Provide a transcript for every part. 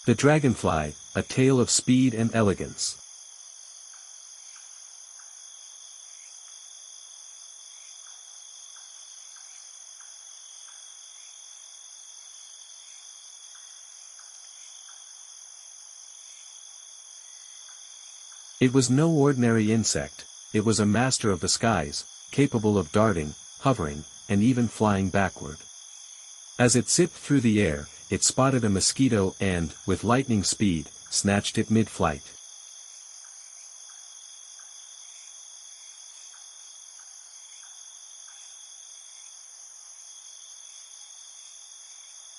The Dragonfly, a tale of speed and elegance. It was no ordinary insect, it was a master of the skies, capable of darting, hovering, and even flying backward. As it zipped through the air, it spotted a mosquito and, with lightning speed, snatched it mid-flight.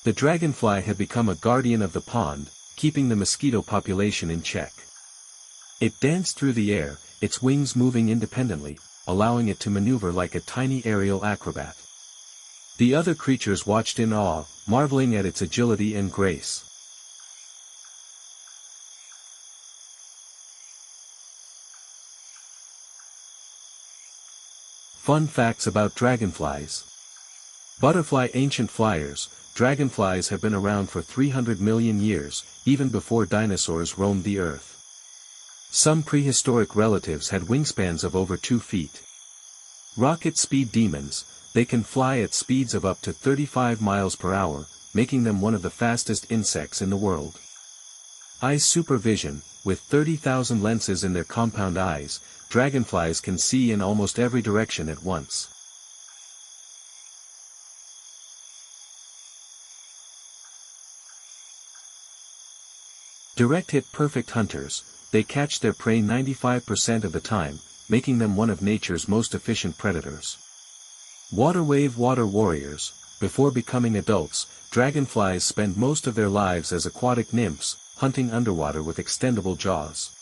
The dragonfly had become a guardian of the pond, keeping the mosquito population in check. It danced through the air, its wings moving independently, allowing it to maneuver like a tiny aerial acrobat. The other creatures watched in awe, marveling at its agility and grace. Fun facts about dragonflies. Butterfly. Ancient flyers. Dragonflies have been around for 300 million years, even before dinosaurs roamed the earth. Some prehistoric relatives had wingspans of over 2 feet. Rocket speed demons. They can fly at speeds of up to 35 miles per hour, making them one of the fastest insects in the world. Eye supervision. With 30,000 lenses in their compound eyes, dragonflies can see in almost every direction at once. Direct hit. Perfect hunters. They catch their prey 95% of the time, making them one of nature's most efficient predators. Water warriors. Before becoming adults, dragonflies spend most of their lives as aquatic nymphs, hunting underwater with extendable jaws.